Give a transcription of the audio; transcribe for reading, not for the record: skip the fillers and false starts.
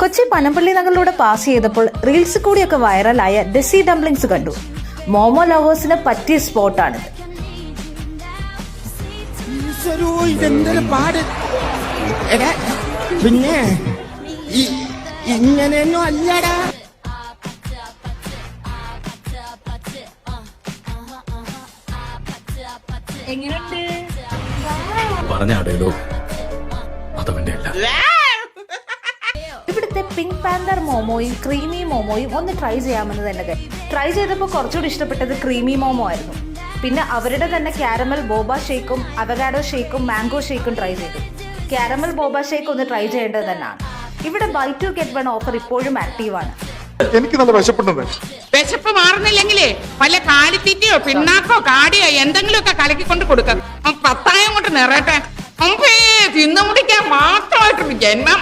Kochi Panampilly നഗറിലൂടെ pass ചെയ്തപ്പോൾ reels കൂടിയൊക്കെ വൈറലായ ഡെസി ഡംപ്ലിങ്സ് കണ്ടു. മോമോ ലവേഴ്സിന് പറ്റിയ സ്പോട്ടാണിത്. പിന്നെ ഇങ്ങനെയൊന്നും അല്ലടാ. പറഞ്ഞാടേലോ അതവന്റെ അല്ല. ഇവിടുത്തെ പിങ്ക് പാന്തർ മോമോയും ക്രീമി മോമോയും ഒന്ന് ട്രൈ ചെയ്യാമെന്ന് തന്നെ ട്രൈ ചെയ്തപ്പോൾ കുറച്ചുകൂടി ഇഷ്ടപ്പെട്ടത് ക്രീമി മോമോ ആയിരുന്നു. പിന്നെ അവരുടെ തന്നെ ക്യാരമൽ ബോബ ഷേക്കും അവകാഡോ ഷേക്കും മാംഗോ ഷേക്കും ട്രൈ ചെയ്തു. ക്യാരമൽ ബോബ ഷേക്ക് ഒന്ന് ട്രൈ ചെയ്യേണ്ടത് തന്നെയാണ്. ഇവിടെ ബൈ 2 get 1 ഓഫർ ഇപ്പോഴും ആക്റ്റീവാണ്. എനിക്ക് നല്ല വിശപ്പുണ്ട്. വിശപ്പ് മാറുന്നില്ലെങ്കിലേ വല്ല കാലിത്തീറ്റയോ പിണ്ണാക്കോ കാടിയോ എന്തെങ്കിലുമൊക്കെ കലക്കിക്കൊണ്ട് കൊടുക്കാം. 10,000 കൊണ്ട് നിറയട്ടെ. തിന്നു മുടിക്കാൻ മാത്രമായിട്ടൊരു ജന്മം.